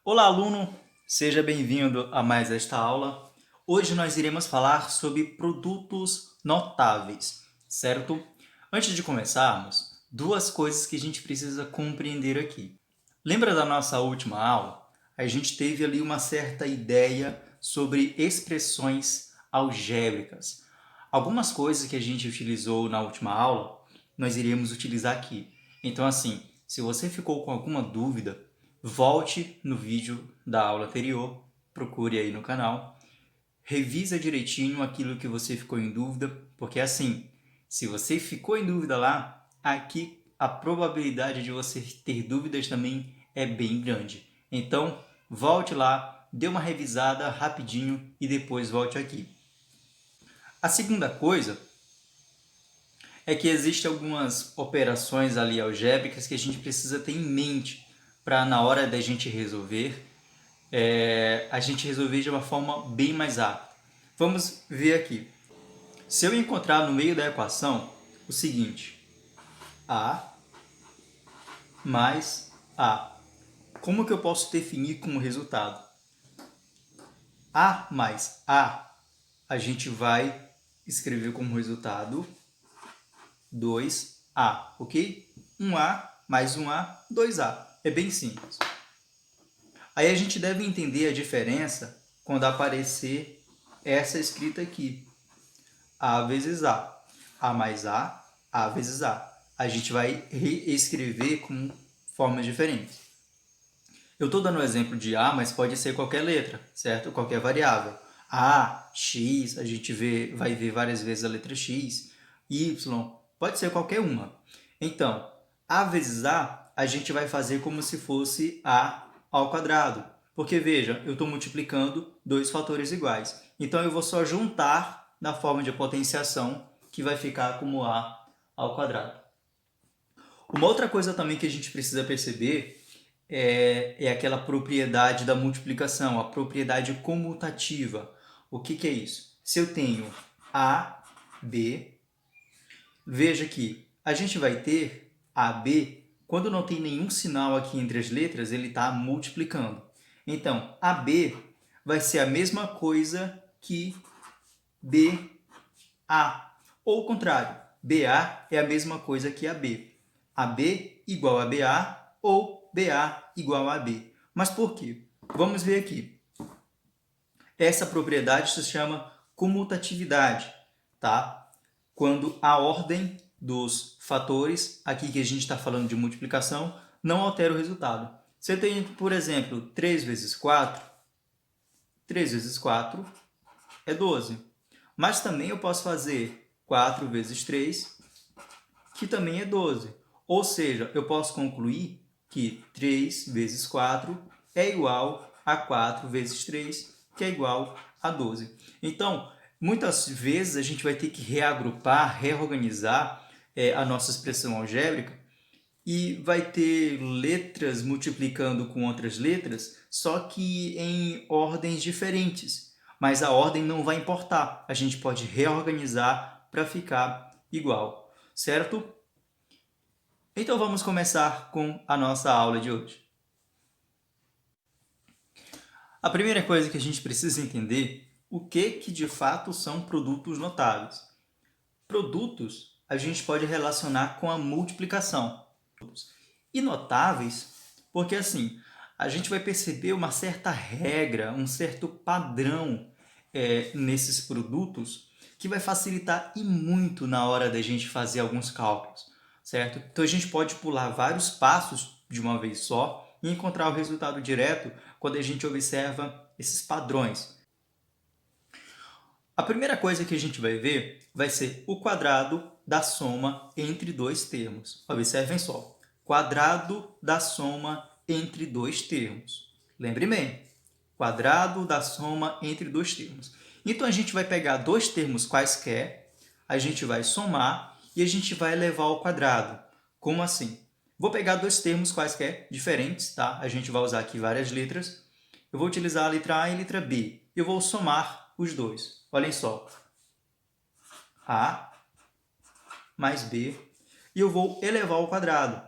Olá, aluno! Seja bem-vindo a mais esta aula. Hoje nós iremos falar sobre produtos notáveis, certo? Antes de começarmos, duas coisas que a gente precisa compreender aqui. Lembra da nossa última aula? A gente teve ali uma certa ideia sobre expressões algébricas. Algumas coisas que a gente utilizou na última aula, nós iremos utilizar aqui. Então, assim, se você ficou com alguma dúvida, volte no vídeo da aula anterior, procure aí no canal, revisa direitinho aquilo que você ficou em dúvida, porque assim, se você ficou em dúvida lá, aqui a probabilidade de você ter dúvidas também é bem grande. Então, volte lá, dê uma revisada rapidinho e depois volte aqui. A segunda coisa é que existem algumas operações ali algébricas que a gente precisa ter em mente para na hora da gente resolver, a gente resolver de uma forma bem mais rápida. Vamos ver aqui. Se eu encontrar no meio da equação o seguinte, A mais A, como que eu posso definir como resultado? A mais a gente vai escrever como resultado 2A, ok? 1A mais 1A, 2A. É bem simples. Aí a gente deve entender a diferença quando aparecer essa escrita aqui. A vezes A mais A vezes A. A gente vai reescrever com formas diferentes. Eu estou dando o exemplo de A, mas pode ser qualquer letra, certo? Qualquer variável. A, X, a gente vai ver várias vezes a letra X, Y, pode ser qualquer uma. Então, A vezes a gente vai fazer como se fosse A ao quadrado. Porque, veja, eu estou multiplicando dois fatores iguais. Então, eu vou só juntar na forma de potenciação, que vai ficar como A ao quadrado. Uma outra coisa também que a gente precisa perceber é aquela propriedade da multiplicação, a propriedade comutativa. O que é isso? Se eu tenho A, B, veja que a gente vai ter AB, quando não tem nenhum sinal aqui entre as letras, ele está multiplicando. Então, AB vai ser a mesma coisa que BA. Ou o contrário, BA é a mesma coisa que AB. AB igual a BA ou BA igual a AB. Mas por quê? Vamos ver aqui. Essa propriedade se chama comutatividade, tá? Quando a ordem dos fatores, aqui que a gente está falando de multiplicação, não altera o resultado. Você tem, por exemplo, 3 vezes 4. 3 vezes 4 é 12. Mas também eu posso fazer 4 vezes 3, que também é 12. Ou seja, eu posso concluir que 3 vezes 4 é igual a 4 vezes 3, que é igual a 12. Então, muitas vezes a gente vai ter que reagrupar, reorganizar a nossa expressão algébrica e vai ter letras multiplicando com outras letras, só que em ordens diferentes. Mas a ordem não vai importar. A gente pode reorganizar para ficar igual, certo? Então vamos começar com a nossa aula de hoje. A primeira coisa que a gente precisa entender o que de fato são produtos notáveis. Produtos a gente pode relacionar com a multiplicação. E notáveis, porque assim, a gente vai perceber uma certa regra, um certo padrão nesses produtos que vai facilitar e muito na hora da gente fazer alguns cálculos, certo? Então a gente pode pular vários passos de uma vez só e encontrar o resultado direto quando a gente observa esses padrões. A primeira coisa que a gente vai ver vai ser o quadrado da soma entre dois termos. Observem só, quadrado da soma entre dois termos. Lembre bem, quadrado da soma entre dois termos. Então, a gente vai pegar dois termos quaisquer, a gente vai somar e a gente vai levar ao quadrado. Como assim? Vou pegar dois termos quaisquer diferentes, tá? A gente vai usar aqui várias letras. Eu vou utilizar a letra A e a letra B. Eu vou somar os dois. Olhem só. A mais B. E eu vou elevar ao quadrado.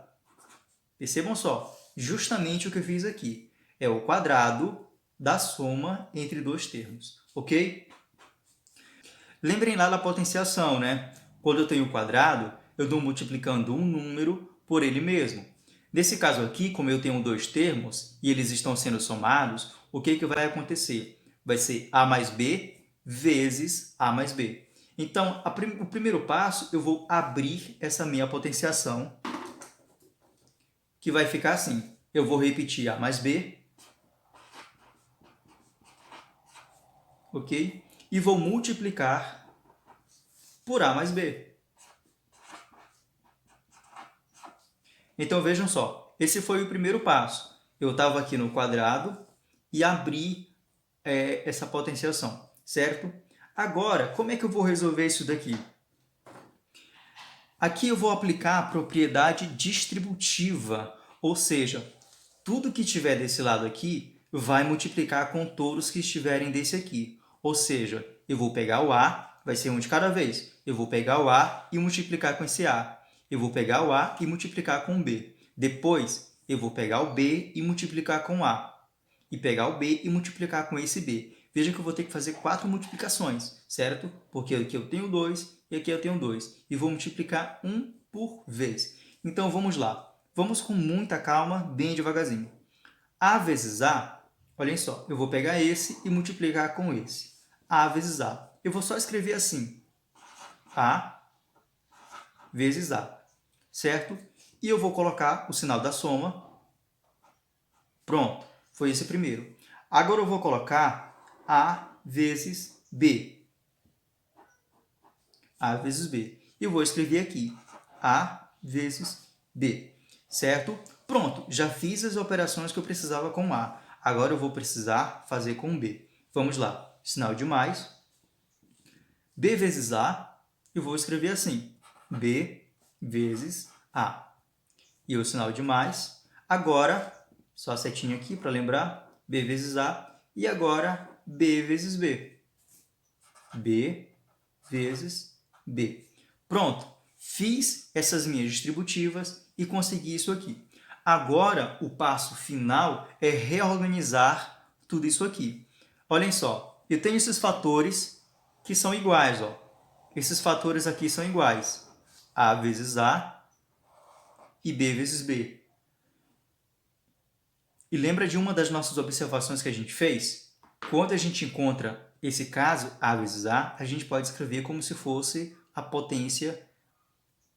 Percebam só, justamente o que eu fiz aqui. É o quadrado da soma entre dois termos, ok? Lembrem lá da potenciação, né? Quando eu tenho o quadrado, eu estou multiplicando um número por ele mesmo. Nesse caso aqui, como eu tenho dois termos e eles estão sendo somados, o que vai acontecer? Vai ser a mais b vezes a mais b. Então, o primeiro passo, eu vou abrir essa minha potenciação, que vai ficar assim. Eu vou repetir a mais b, ok? E vou multiplicar por a mais b. Então, vejam só, esse foi o primeiro passo. Eu estava aqui no quadrado e abri essa potenciação, certo? Agora, como é que eu vou resolver isso daqui? Aqui eu vou aplicar a propriedade distributiva, ou seja, tudo que estiver desse lado aqui vai multiplicar com todos que estiverem desse aqui. Ou seja, eu vou pegar o A, vai ser um de cada vez. Eu vou pegar o A e multiplicar com esse A. Eu vou pegar o A e multiplicar com o B. Depois, eu vou pegar o B e multiplicar com o A. E pegar o B e multiplicar com esse B. Veja que eu vou ter que fazer 4 multiplicações, certo? Porque aqui eu tenho 2 e aqui eu tenho 2. E vou multiplicar 1 por vez. Então, vamos lá. Vamos com muita calma, bem devagarzinho. A vezes A, olhem só, eu vou pegar esse e multiplicar com esse. A vezes A. Eu vou só escrever assim. A vezes A, certo? E eu vou colocar o sinal da soma. Pronto, foi esse primeiro. Agora eu vou colocar A vezes B. A vezes B. E eu vou escrever aqui. A vezes B. Certo? Pronto, já fiz as operações que eu precisava com A. Agora eu vou precisar fazer com B. Vamos lá. Sinal de mais. B vezes A, eu vou escrever assim. B vezes A. E o sinal de mais. Agora, só a setinha aqui para lembrar. B vezes A. E agora, B vezes B. B vezes B. Pronto. Fiz essas minhas distributivas e consegui isso aqui. Agora, o passo final é reorganizar tudo isso aqui. Olhem só, eu tenho esses fatores que são iguais. Ó. Esses fatores aqui são iguais. A vezes A e B vezes B. E lembra de uma das nossas observações que a gente fez? Quando a gente encontra esse caso, A vezes A, a gente pode escrever como se fosse a potência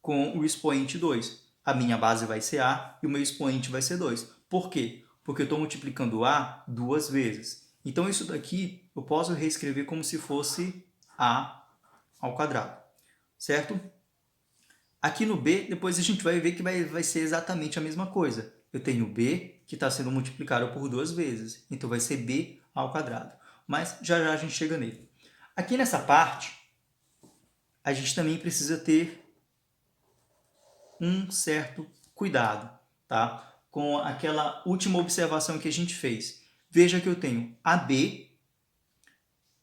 com o expoente 2. A minha base vai ser A e o meu expoente vai ser 2. Por quê? Porque eu estou multiplicando A duas vezes. Então, isso daqui eu posso reescrever como se fosse A ao quadrado, certo? Aqui no B, depois a gente vai ver que vai ser exatamente a mesma coisa. Eu tenho B que está sendo multiplicado por duas vezes, então vai ser B ao quadrado. Mas já já a gente chega nele. Aqui nessa parte, a gente também precisa ter um certo cuidado, tá? Com aquela última observação que a gente fez. Veja que eu tenho AB,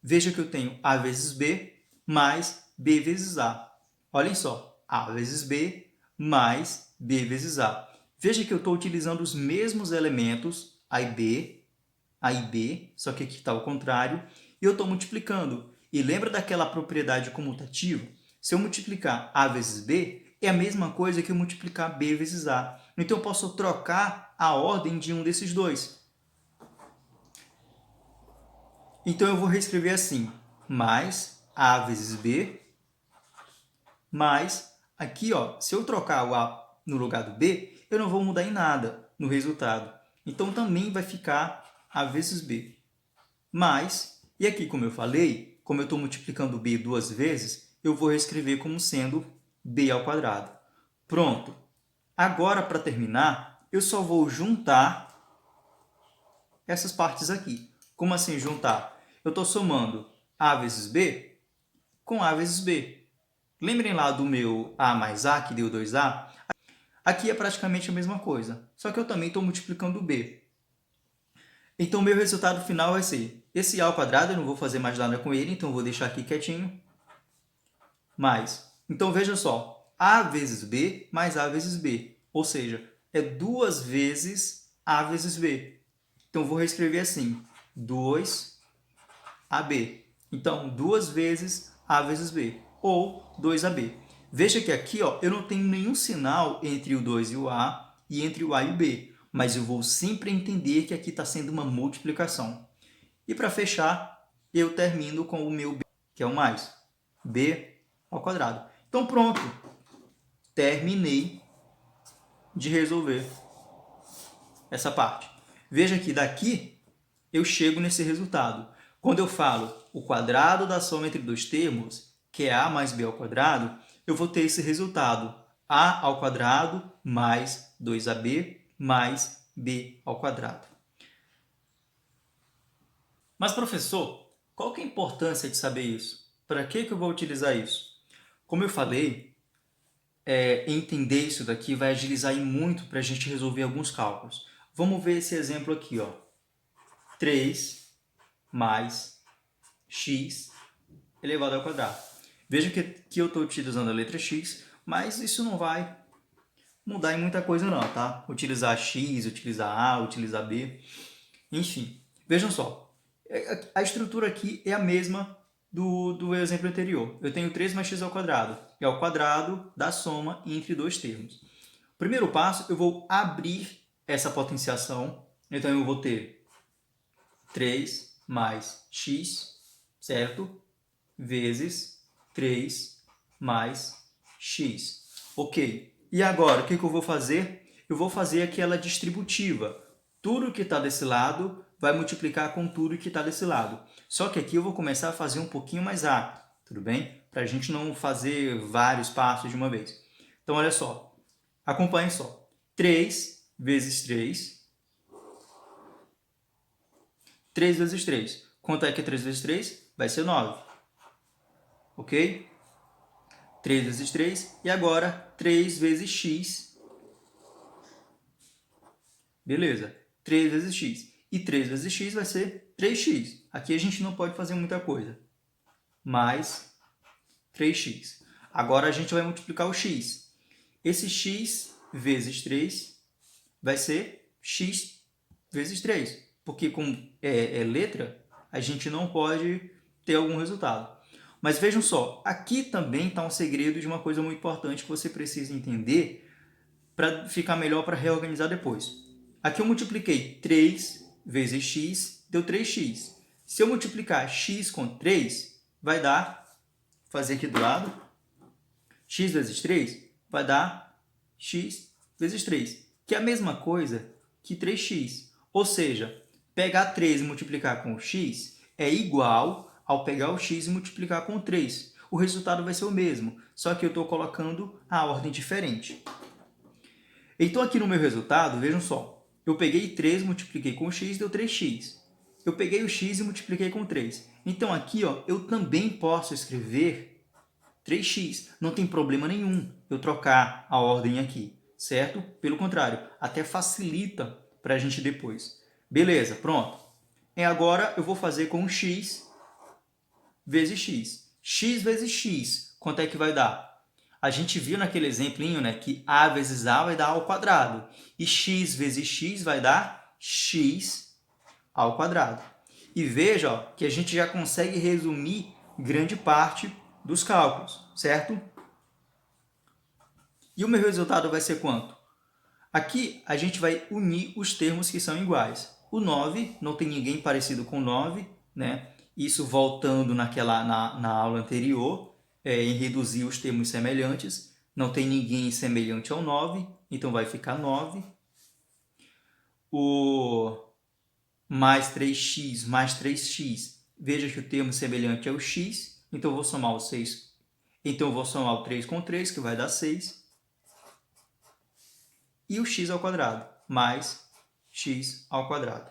veja que eu tenho A vezes B mais B vezes A. Olhem só, A vezes B mais B vezes A. Veja que eu estou utilizando os mesmos elementos, A e B, só que aqui está ao contrário, e eu estou multiplicando. E lembra daquela propriedade comutativa? Se eu multiplicar A vezes B, é a mesma coisa que eu multiplicar B vezes A. Então, eu posso trocar a ordem de um desses dois. Então, eu vou reescrever assim, mais A vezes B, mais, aqui, ó, se eu trocar o A no lugar do B, eu não vou mudar em nada no resultado. Então, também vai ficar A vezes B. Mais, e aqui, como eu falei, como eu estou multiplicando B duas vezes, eu vou reescrever como sendo B ao quadrado. Pronto. Agora, para terminar, eu só vou juntar essas partes aqui. Como assim juntar? Eu estou somando A vezes B com A vezes B. Lembrem lá do meu A mais A, que deu 2A? Aqui é praticamente a mesma coisa, só que eu também estou multiplicando B. Então, o meu resultado final vai ser esse A ao quadrado, eu não vou fazer mais nada com ele, então eu vou deixar aqui quietinho. Mais. Então, veja só, A vezes B mais A vezes B. Ou seja, é duas vezes A vezes B. Então, vou reescrever assim, 2AB. Então, 2 vezes A vezes B, ou 2AB. Veja que aqui ó, eu não tenho nenhum sinal entre o 2 e o A e entre o A e o B, mas eu vou sempre entender que aqui está sendo uma multiplicação. E para fechar, eu termino com o meu B, que é o mais, B ao quadrado. Então pronto, terminei de resolver essa parte. Veja que daqui eu chego nesse resultado. Quando eu falo o quadrado da soma entre dois termos, que é a mais b ao quadrado, eu vou ter esse resultado, a ao quadrado mais 2ab mais b ao quadrado. Mas, professor, qual que é a importância de saber isso? Para que eu vou utilizar isso? Como eu falei, entender isso daqui vai agilizar muito para a gente resolver alguns cálculos. Vamos ver esse exemplo aqui, ó. 3 mais x elevado ao quadrado. Veja que eu estou utilizando a letra x, mas isso não vai mudar em muita coisa não, tá? Utilizar x, utilizar a, utilizar b, enfim. Vejam só, a estrutura aqui é a mesma do exemplo anterior. Eu tenho 3 mais x ao quadrado, é o quadrado da soma entre dois termos. Primeiro passo, eu vou abrir essa potenciação, então eu vou ter 3 mais x, certo? Vezes 3 mais x. Ok. E agora, o que eu vou fazer? Eu vou fazer aquela distributiva. Tudo que está desse lado vai multiplicar com tudo que está desse lado. Só que aqui eu vou começar a fazer um pouquinho mais rápido, tudo bem? Para a gente não fazer vários passos de uma vez. Então, olha só. Acompanhe só. 3 vezes 3. 3 vezes 3. Quanto é que é 3 vezes 3? Vai ser 9. Ok? 3 vezes 3. E agora, 3 vezes x. Beleza. 3 vezes x. E 3 vezes x vai ser 3x. Aqui a gente não pode fazer muita coisa. Mais 3x. Agora a gente vai multiplicar o x. Esse x vezes 3 vai ser x vezes 3. Porque como é letra, a gente não pode ter algum resultado. Mas vejam só, aqui também está um segredo de uma coisa muito importante que você precisa entender para ficar melhor para reorganizar depois. Aqui eu multipliquei 3 vezes x, deu 3x. Se eu multiplicar x com 3, vai dar, fazer aqui do lado, x vezes 3 vai dar x vezes 3, que é a mesma coisa que 3x. Ou seja, pegar 3 e multiplicar com x é igual ao pegar o x e multiplicar com 3. O resultado vai ser o mesmo, só que eu estou colocando a ordem diferente. Então, aqui no meu resultado, vejam só, eu peguei 3, multipliquei com x, deu 3x. Eu peguei o x e multipliquei com 3. Então, aqui ó, eu também posso escrever 3x. Não tem problema nenhum eu trocar a ordem aqui, certo? Pelo contrário, até facilita para a gente depois. Beleza, pronto. E agora eu vou fazer com x vezes x. X vezes x, quanto é que vai dar? A gente viu naquele exemplinho, né, que a vezes a vai dar a ao quadrado. E x vezes x vai dar x ao quadrado. E veja ó, que a gente já consegue resumir grande parte dos cálculos, certo? E o meu resultado vai ser quanto? Aqui a gente vai unir os termos que são iguais. O 9, não tem ninguém parecido com 9, né? Isso voltando na aula anterior, em reduzir os termos semelhantes. Não tem ninguém semelhante ao 9, então vai ficar 9. O mais 3x mais 3x, veja que o termo semelhante é o x, então eu vou somar o 6. Então eu vou somar o 3 com 3, que vai dar 6. E o x ao quadrado, mais x ao quadrado.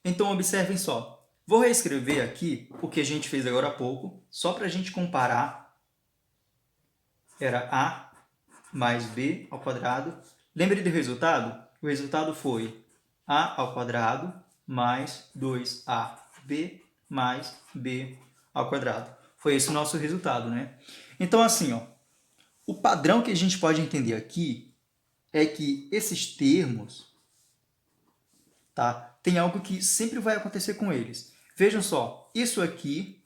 Então, observem só. Vou reescrever aqui o que a gente fez agora há pouco, só para a gente comparar. Era a mais b ao quadrado. Lembre do resultado? O resultado foi a ao quadrado mais 2ab mais b ao quadrado. Foi esse o nosso resultado, né? Então, assim, ó, o padrão que a gente pode entender aqui é que esses termos tá? Tem algo que sempre vai acontecer com eles. Vejam só, isso aqui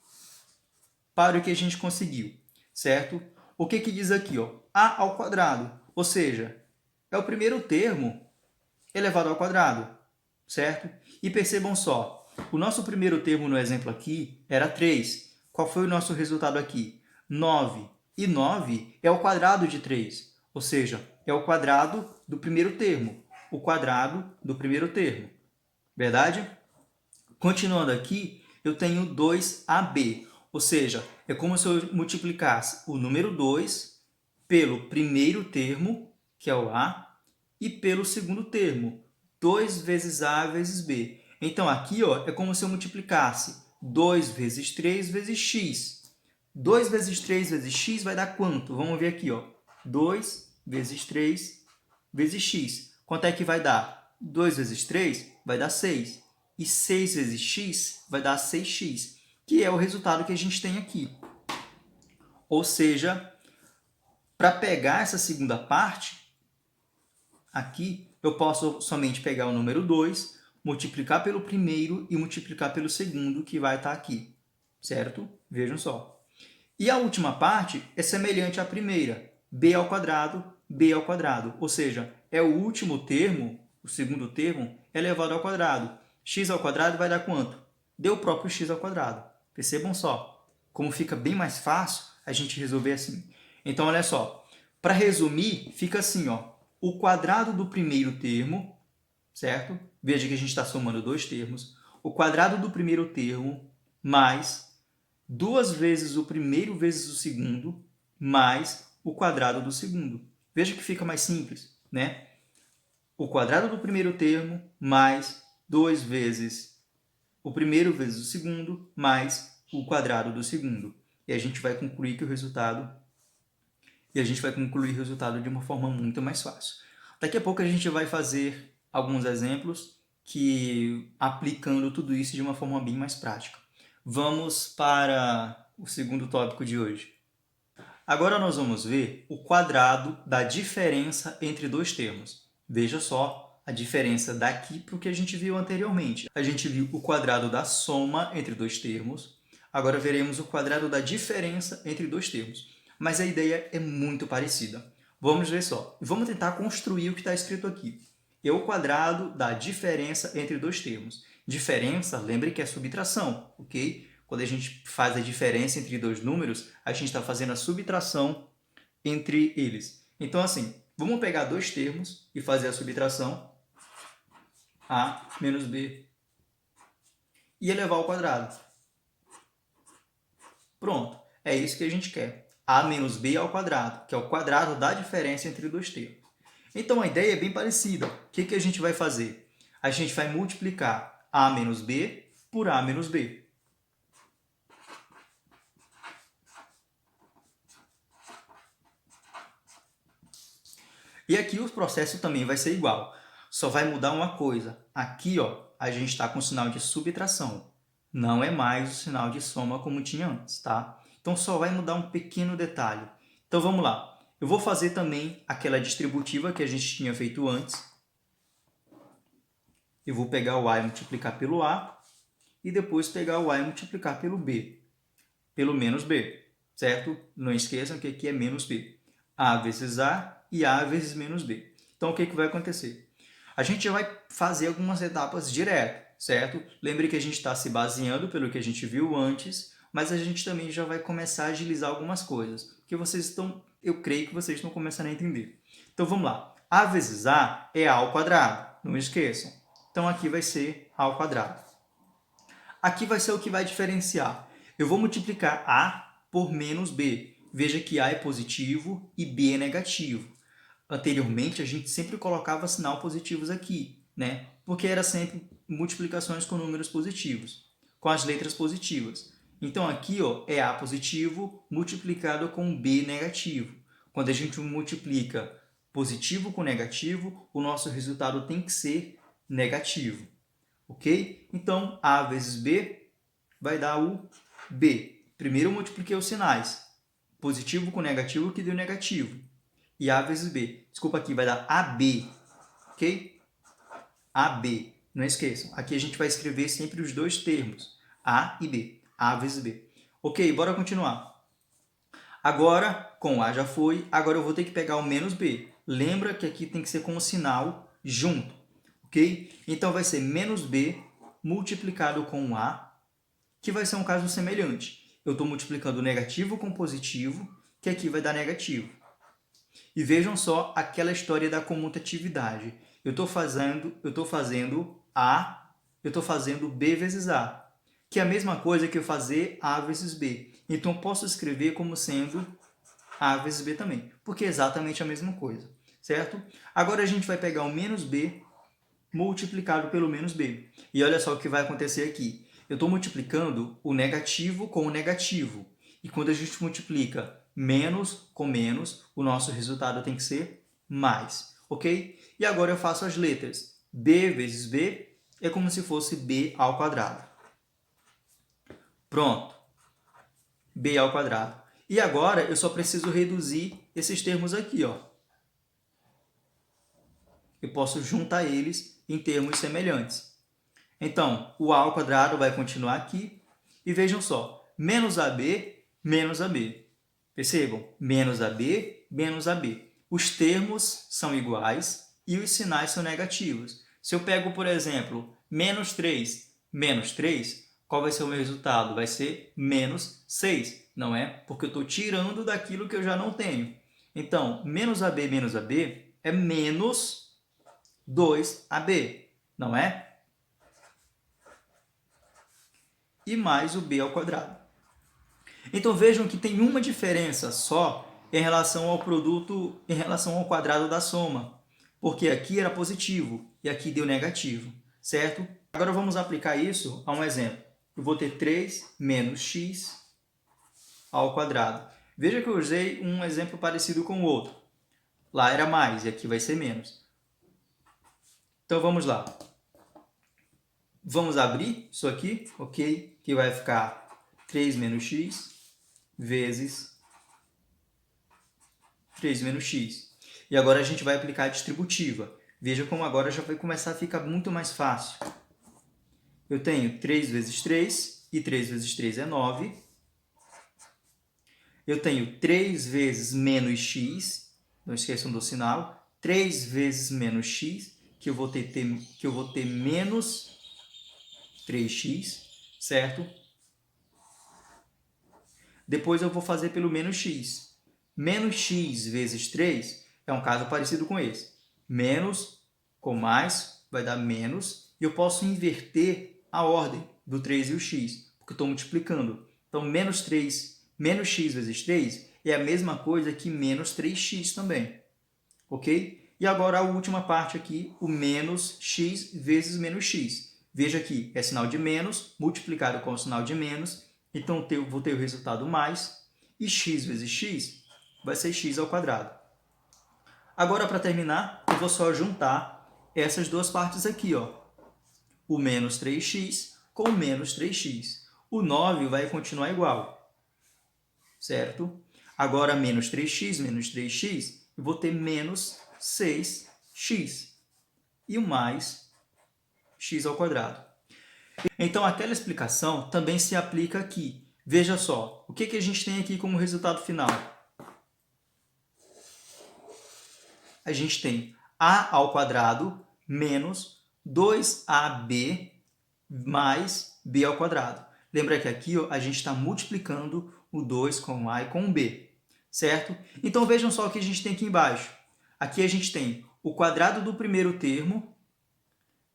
para o que a gente conseguiu, certo? O que que diz aqui, ó? A ao quadrado, ou seja, é o primeiro termo elevado ao quadrado, certo? E percebam só, o nosso primeiro termo no exemplo aqui era 3. Qual foi o nosso resultado aqui? 9. E 9 é o quadrado de 3, ou seja, é o quadrado do primeiro termo. O quadrado do primeiro termo. Verdade? Continuando aqui, eu tenho 2AB, ou seja, é como se eu multiplicasse o número 2 pelo primeiro termo, que é o A, e pelo segundo termo, 2 vezes A vezes B. Então, aqui ó, é como se eu multiplicasse 2 vezes 3 vezes x. 2 vezes 3 vezes x vai dar quanto? Vamos ver aqui, ó. 2 vezes 3 vezes x. Quanto é que vai dar? 2 vezes 3 vai dar 6. E 6 vezes x vai dar 6x, que é o resultado que a gente tem aqui. Ou seja, para pegar essa segunda parte, aqui eu posso somente pegar o número 2, multiplicar pelo primeiro e multiplicar pelo segundo, que vai estar aqui, certo? Vejam só. E a última parte é semelhante à primeira, b ao quadrado, ou seja, é o último termo, o segundo termo, elevado ao quadrado. X ao quadrado vai dar quanto? Deu o próprio x ao quadrado. Percebam só, como fica bem mais fácil a gente resolver assim. Então, olha só, para resumir, fica assim, ó, o quadrado do primeiro termo, certo? Veja que a gente está somando dois termos. O quadrado do primeiro termo mais 2 vezes o primeiro vezes o segundo, mais o quadrado do segundo. Veja que fica mais simples, né? O quadrado do primeiro termo mais 2 vezes o primeiro vezes o segundo, mais o quadrado do segundo. E a gente vai concluir que o resultado de uma forma muito mais fácil. Daqui a pouco a gente vai fazer alguns exemplos que aplicando tudo isso de uma forma bem mais prática. Vamos para o segundo tópico de hoje. Agora nós vamos ver o quadrado da diferença entre dois termos. Veja só a diferença daqui para o que a gente viu anteriormente. A gente viu o quadrado da soma entre dois termos. Agora veremos o quadrado da diferença entre dois termos. Mas a ideia é muito parecida. Vamos ver só. Vamos tentar construir o que está escrito aqui. É o quadrado da diferença entre dois termos. Diferença, lembre que é subtração, ok? Quando a gente faz a diferença entre dois números, a gente está fazendo a subtração entre eles. Então, assim, vamos pegar dois termos e fazer a subtração, a menos b, e elevar ao quadrado. Pronto, é isso que a gente quer. A menos b ao quadrado, que é o quadrado da diferença entre dois termos. Então, a ideia é bem parecida. O que a gente vai fazer? A gente vai multiplicar a menos b por a menos b. E aqui o processo também vai ser igual. Só vai mudar uma coisa. Aqui, ó, a gente está com o sinal de subtração. Não é mais o sinal de soma como tinha antes, tá? Então, só vai mudar um pequeno detalhe. Então, vamos lá. Eu vou fazer também aquela distributiva que a gente tinha feito antes. Eu vou pegar o A e multiplicar pelo A. E depois pegar o A e multiplicar pelo B. Pelo menos B, certo? Não esqueçam que aqui é menos B. A vezes A e A vezes menos B. Então, o que vai acontecer? A gente já vai fazer algumas etapas direto, certo? Lembre que a gente está se baseando pelo que a gente viu antes, mas a gente também já vai começar a agilizar algumas coisas, porque eu creio que vocês estão começando a entender. Então, vamos lá. A vezes A é A ao quadrado, não esqueçam. Então, aqui vai ser A ao quadrado. Aqui vai ser o que vai diferenciar. Eu vou multiplicar A por menos B. Veja que A é positivo e B é negativo. Anteriormente, a gente sempre colocava sinal positivos aqui, né? Porque era sempre multiplicações com números positivos, com as letras positivas. Então, aqui ó, é A positivo multiplicado com B negativo. Quando a gente multiplica positivo com negativo, o nosso resultado tem que ser negativo. Ok? Então, A vezes B vai dar o B. Primeiro eu multipliquei os sinais. Positivo com negativo que deu negativo. E A vezes B. Desculpa aqui, vai dar AB. Ok? AB. Não esqueçam, aqui a gente vai escrever sempre os dois termos, A e B, A vezes B. Ok, bora continuar. Agora, com A já foi, agora eu vou ter que pegar o menos B. Lembra que aqui tem que ser com o sinal junto, ok? Então, vai ser menos B multiplicado com A, que vai ser um caso semelhante. Eu estou multiplicando negativo com positivo, que aqui vai dar negativo. E vejam só aquela história da comutatividade. Eu estou fazendo B vezes A, que é a mesma coisa que eu fazer A vezes B. Então, eu posso escrever como sendo A vezes B também, porque é exatamente a mesma coisa, certo? Agora, a gente vai pegar o menos B multiplicado pelo menos B. E olha só o que vai acontecer aqui. Eu estou multiplicando o negativo com o negativo. E quando a gente multiplica menos com menos, o nosso resultado tem que ser mais, ok? E agora eu faço as letras. B vezes B é como se fosse B ao quadrado. Pronto. B ao quadrado. E agora eu só preciso reduzir esses termos aqui, ó. Eu posso juntar eles em termos semelhantes. Então, o A ao quadrado vai continuar aqui. E vejam só, menos AB, menos AB. Percebam? Menos AB, menos AB. Os termos são iguais e os sinais são negativos. Se eu pego, por exemplo, menos 3, qual vai ser o meu resultado? Vai ser menos 6, não é? Porque eu estou tirando daquilo que eu já não tenho. Então, menos AB é menos 2AB, não é? E mais o B ao quadrado. Então vejam que tem uma diferença só em relação ao produto, em relação ao quadrado da soma, porque aqui era positivo e aqui deu negativo, certo? Agora vamos aplicar isso a um exemplo. Eu vou ter 3 menos x ao quadrado. Veja que eu usei um exemplo parecido com o outro. Lá era mais e aqui vai ser menos. Então vamos lá. Vamos abrir isso aqui, ok? Que vai ficar 3 menos x vezes 3 menos x. E agora a gente vai aplicar a distributiva. Veja como agora já vai começar a ficar muito mais fácil. Eu tenho 3 vezes 3, e 3 vezes 3 é 9. Eu tenho 3 vezes menos x, não esqueçam do sinal. 3 vezes menos x, que eu vou ter menos 3x, certo? Depois eu vou fazer pelo menos x. Menos x vezes 3 é um caso parecido com esse. Menos com mais vai dar menos. E eu posso inverter a ordem do 3 e o x, porque eu estou multiplicando. Então, menos x vezes 3 é a mesma coisa que menos 3x também. Ok? E agora a última parte aqui, o menos x vezes menos x. Veja aqui, é sinal de menos multiplicado com o sinal de menos. Então, eu vou ter o resultado mais. E x vezes x vai ser x ao quadrado. Agora, para terminar, eu vou só juntar essas duas partes aqui, ó. O menos 3x com o menos 3x. O 9 vai continuar igual, certo? Agora, menos 3x, eu vou ter menos 6x. E o mais x ao quadrado. Então, aquela explicação também se aplica aqui. Veja só, o que a gente tem aqui como resultado final? A gente tem a ao quadrado menos 2ab mais b ao quadrado. Lembra que aqui ó, a gente está multiplicando o 2 com a e com o b, certo? Então vejam só o que a gente tem aqui embaixo. Aqui a gente tem o quadrado do primeiro termo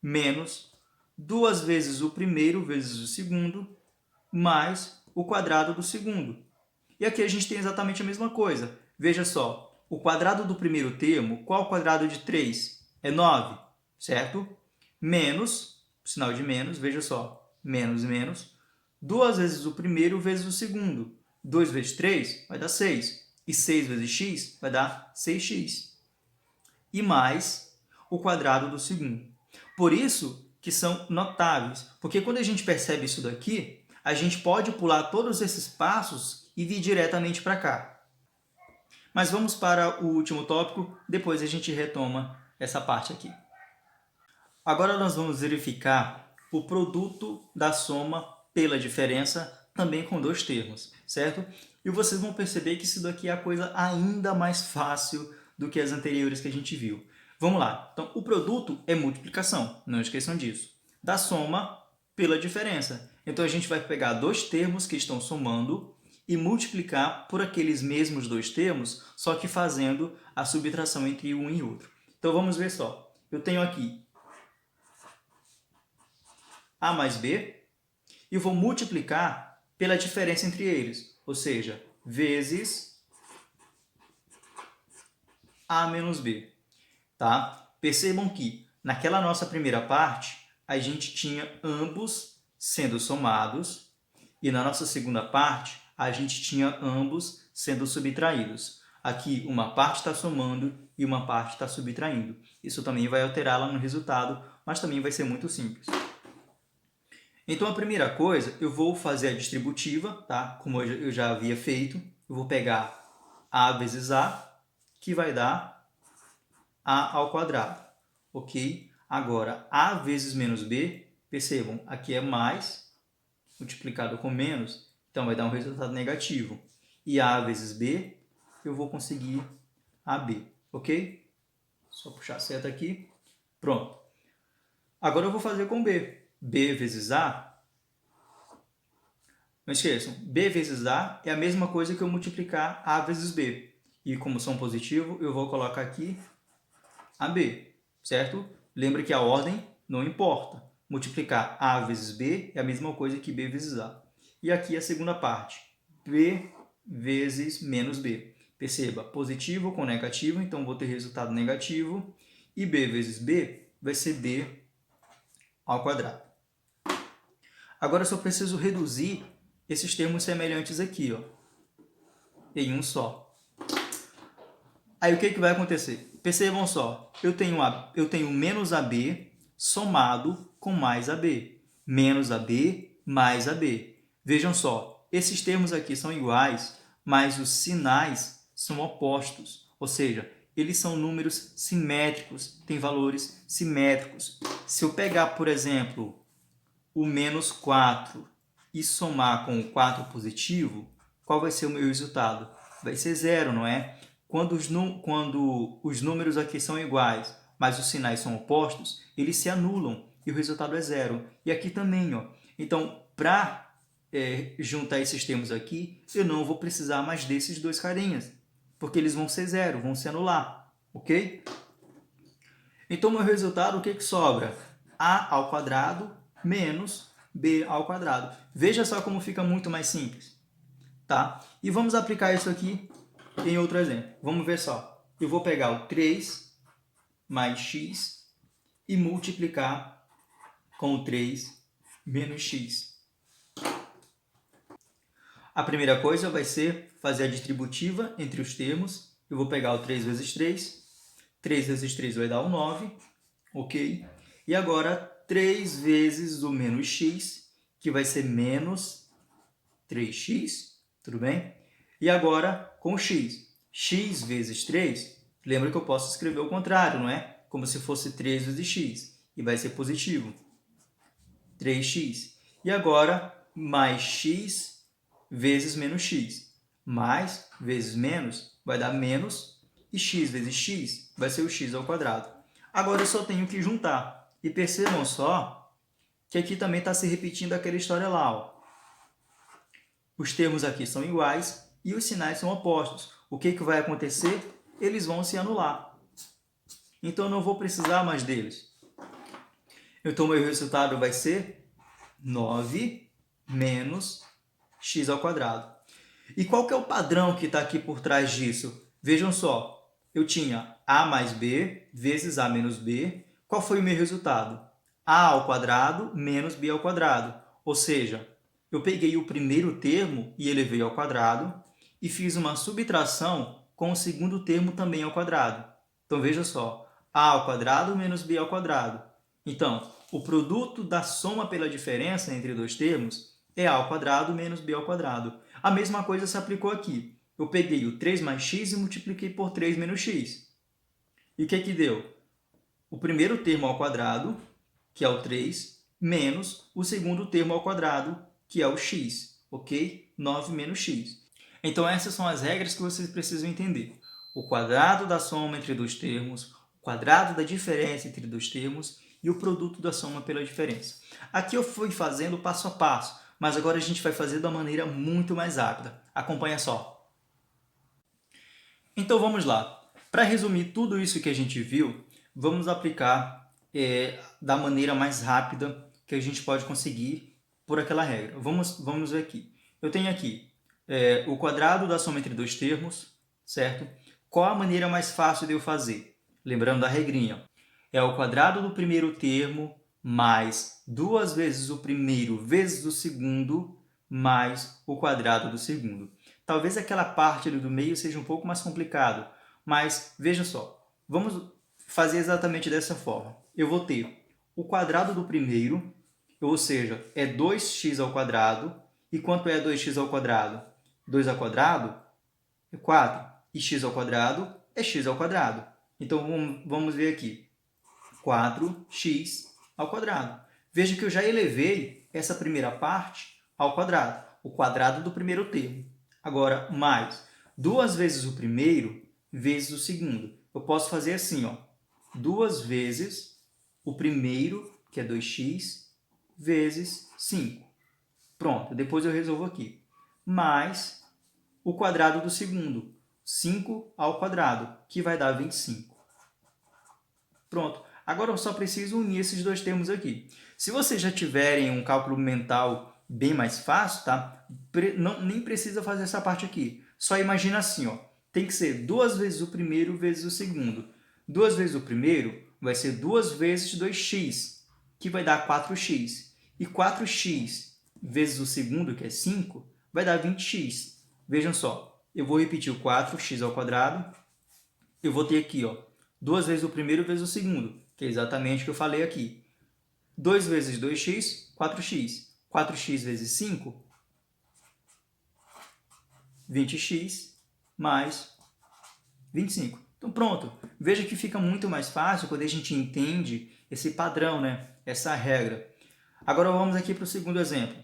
menos 2 vezes o primeiro vezes o segundo mais o quadrado do segundo. E aqui a gente tem exatamente a mesma coisa. Veja só, o quadrado do primeiro termo, qual é o quadrado de 3? É 9, certo? Menos, sinal de menos, veja só, menos, menos, 2 vezes o primeiro vezes o segundo. 2 vezes 3 vai dar 6. E 6 vezes x vai dar 6x. E mais o quadrado do segundo. Por isso que são notáveis, porque quando a gente percebe isso daqui, a gente pode pular todos esses passos e vir diretamente para cá. Mas vamos para o último tópico, depois a gente retoma essa parte aqui. Agora nós vamos verificar o produto da soma pela diferença, também com dois termos, certo? E vocês vão perceber que isso daqui é a coisa ainda mais fácil do que as anteriores que a gente viu. Vamos lá. Então, o produto é multiplicação, não esqueçam disso. Da soma pela diferença. Então, a gente vai pegar dois termos que estão somando e multiplicar por aqueles mesmos dois termos, só que fazendo a subtração entre um e outro. Então, vamos ver só. Eu tenho aqui A mais B e vou multiplicar pela diferença entre eles, ou seja, vezes A menos B. Tá? Percebam que naquela nossa primeira parte, a gente tinha ambos sendo somados e na nossa segunda parte, a gente tinha ambos sendo subtraídos. Aqui, uma parte está somando e uma parte está subtraindo. Isso também vai alterar lá no resultado, mas também vai ser muito simples. Então, a primeira coisa, eu vou fazer a distributiva, tá? Como eu já havia feito. Eu vou pegar A vezes A, que vai dar A ao quadrado, ok? Agora, A vezes menos B, percebam, aqui é mais multiplicado com menos, então vai dar um resultado negativo. E A vezes B, eu vou conseguir AB, ok? Só puxar a seta aqui. Pronto. Agora eu vou fazer com B. B vezes A, não esqueçam, B vezes A é a mesma coisa que eu multiplicar A vezes B. E como são positivo, eu vou colocar aqui AB, certo? Lembra que a ordem não importa. Multiplicar A vezes B é a mesma coisa que B vezes A. E aqui a segunda parte, B vezes menos B. Perceba, positivo com negativo, então vou ter resultado negativo. E B vezes B vai ser B ao quadrado. Agora eu só preciso reduzir esses termos semelhantes aqui, ó, em um só. Aí o que vai acontecer? Percebam só, eu tenho menos AB somado com mais AB. Menos AB mais AB. Vejam só, esses termos aqui são iguais, mas os sinais são opostos. Ou seja, eles são números simétricos, têm valores simétricos. Se eu pegar, por exemplo, o menos 4 e somar com o 4 positivo, qual vai ser o meu resultado? Vai ser 0, não é? Quando os números aqui são iguais, mas os sinais são opostos, eles se anulam e o resultado é 0. E aqui também, ó. Então, para juntar esses termos aqui, eu não vou precisar mais desses dois carinhas, porque eles vão ser 0, vão se anular, ok? Então, meu resultado, o que sobra? A ao quadrado menos B ao quadrado. Veja só como fica muito mais simples, tá? E vamos aplicar isso aqui em outro exemplo. Vamos ver só. Eu vou pegar o 3 mais x e multiplicar com o 3 menos x. A primeira coisa vai ser fazer a distributiva entre os termos. Eu vou pegar o 3 vezes 3. 3 vezes 3 vai dar o 9, ok? E agora 3 vezes o menos x, que vai ser menos 3x, tudo bem? E agora com x. X vezes 3, lembra que eu posso escrever o contrário, não é? Como se fosse 3 vezes x, e vai ser positivo. 3x. E agora mais x vezes menos x. Mais vezes menos vai dar menos, e x vezes x vai ser o x ao quadrado. Agora eu só tenho que juntar. E percebam só que aqui também está se repetindo aquela história lá, ó. Os termos aqui são iguais e os sinais são opostos. O que vai acontecer? Eles vão se anular. Então, eu não vou precisar mais deles. Então, meu resultado vai ser 9 menos x ao quadrado. E qual que é o padrão que está aqui por trás disso? Vejam só, eu tinha A mais B vezes A menos B. Qual foi o meu resultado? A ao quadrado menos B ao quadrado. Ou seja, eu peguei o primeiro termo e elevei ao quadrado e fiz uma subtração com o segundo termo também ao quadrado. Então, veja só, A ao quadrado menos B ao quadrado. Então, o produto da soma pela diferença entre dois termos é A ao quadrado menos B ao quadrado. A mesma coisa se aplicou aqui. Eu peguei o 3 mais x e multipliquei por 3 menos x. E o que deu? O primeiro termo ao quadrado que é o 3, menos o segundo termo ao quadrado, que é o x, ok? 9 menos x. Então, essas são as regras que vocês precisam entender. O quadrado da soma entre dois termos, o quadrado da diferença entre dois termos e o produto da soma pela diferença. Aqui eu fui fazendo passo a passo, mas agora a gente vai fazer de uma maneira muito mais rápida. Acompanha só. Então, vamos lá. Para resumir tudo isso que a gente viu, vamos aplicar da maneira mais rápida que a gente pode conseguir por aquela regra. Vamos ver aqui. Eu tenho aqui o quadrado da soma entre dois termos, certo? Qual a maneira mais fácil de eu fazer? Lembrando da regrinha. É o quadrado do primeiro termo mais 2 vezes o primeiro vezes o segundo mais o quadrado do segundo. Talvez aquela parte ali do meio seja um pouco mais complicado, mas veja só, vamos fazer exatamente dessa forma. Eu vou ter o quadrado do primeiro, ou seja, é 2x ao quadrado. E quanto é 2x ao quadrado? 2 ao quadrado é 4. E x ao quadrado é x ao quadrado. Então, vamos ver aqui. 4x ao quadrado. Veja que eu já elevei essa primeira parte ao quadrado, o quadrado do primeiro termo. Agora, mais 2 vezes o primeiro vezes o segundo. Eu posso fazer assim, ó, 2 vezes o primeiro, que é 2x, vezes 5. Pronto, depois eu resolvo aqui. Mais o quadrado do segundo, 5 ao quadrado, que vai dar 25. Pronto. Agora eu só preciso unir esses dois termos aqui. Se vocês já tiverem um cálculo mental bem mais fácil, tá? Nem precisa fazer essa parte aqui. Só imagina assim, ó. Tem que ser 2 vezes o primeiro vezes o segundo. 2 vezes o primeiro vai ser 2 vezes 2x, que vai dar 4x. E 4x vezes o segundo, que é 5, vai dar 20x. Vejam só, eu vou repetir o 4x ao quadrado. Eu vou ter aqui, ó, 2 vezes o primeiro vezes o segundo, que é exatamente o que eu falei aqui. 2 vezes 2x, 4x. 4x vezes 5, 20x, mais 25. Então, pronto. Veja que fica muito mais fácil quando a gente entende esse padrão, né? Essa regra. Agora, vamos aqui para o segundo exemplo.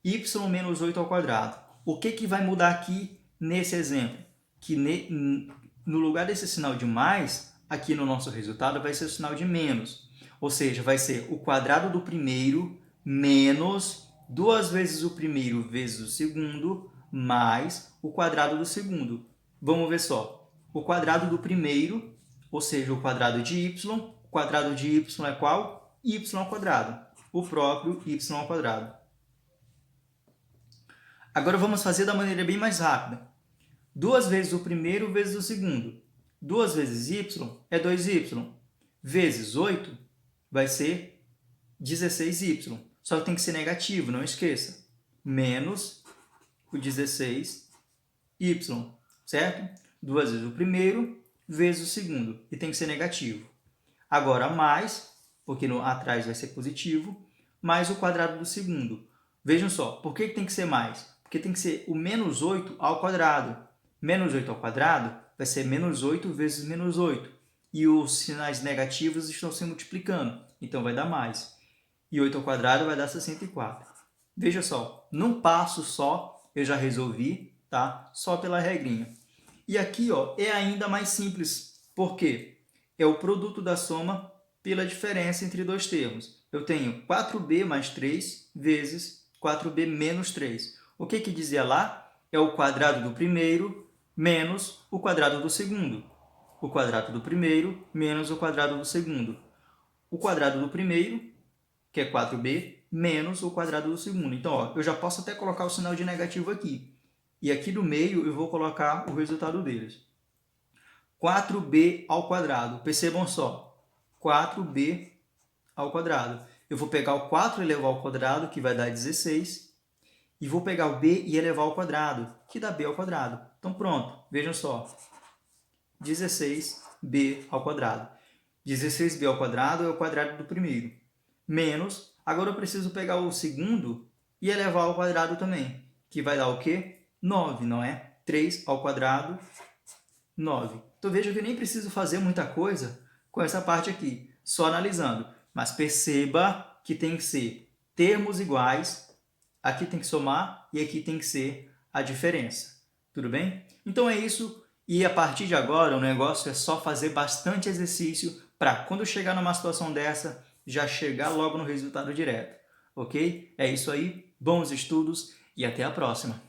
Y menos 8 ao quadrado. O que vai mudar aqui nesse exemplo? Que no lugar desse sinal de mais, aqui no nosso resultado vai ser o sinal de menos. Ou seja, vai ser o quadrado do primeiro menos 2 vezes o primeiro vezes o segundo mais o quadrado do segundo. Vamos ver só. O quadrado do primeiro, ou seja, o quadrado de y. O quadrado de y é qual? Y ao quadrado. O próprio y ao quadrado. Agora vamos fazer da maneira bem mais rápida. 2 vezes o primeiro vezes o segundo. 2 vezes y é 2y. Vezes 8 vai ser 16y. Só que tem que ser negativo, não esqueça. Menos o 16y, certo? 2 vezes o primeiro vezes o segundo. E tem que ser negativo. Agora mais, porque atrás vai ser positivo, mais o quadrado do segundo. Vejam só, por que tem que ser mais? Porque tem que ser o menos 8 ao quadrado. Menos 8 ao quadrado vai ser menos 8 vezes menos 8. E os sinais negativos estão se multiplicando, então vai dar mais. E 8 ao quadrado vai dar 64. Veja só, num passo só eu já resolvi, tá? Só pela regrinha. E aqui, ó, é ainda mais simples. Por quê? É o produto da soma pela diferença entre dois termos. Eu tenho 4b mais 3 vezes 4b menos 3. O que dizia lá? É o quadrado do primeiro menos o quadrado do segundo. O quadrado do primeiro menos o quadrado do segundo. O quadrado do primeiro, que é 4b, menos o quadrado do segundo. Então, ó, eu já posso até colocar o sinal de negativo aqui. E aqui do meio eu vou colocar o resultado deles. 4b ao quadrado. Percebam só. 4b ao quadrado. Eu vou pegar o 4 e elevar ao quadrado, que vai dar 16. E vou pegar o b e elevar ao quadrado, que dá b ao quadrado. Então, pronto. Vejam só. 16b ao quadrado. 16b ao quadrado é o quadrado do primeiro. Menos, agora eu preciso pegar o segundo e elevar ao quadrado também. Que vai dar o quê? 9, não é? 3 ao quadrado, 9. Então veja que eu nem preciso fazer muita coisa com essa parte aqui. Só analisando. Mas perceba que tem que ser termos iguais, aqui tem que somar e aqui tem que ser a diferença. Tudo bem? Então é isso. E a partir de agora, o negócio é só fazer bastante exercício para quando chegar numa situação dessa, já chegar logo no resultado direto. Ok? É isso aí. Bons estudos e até a próxima.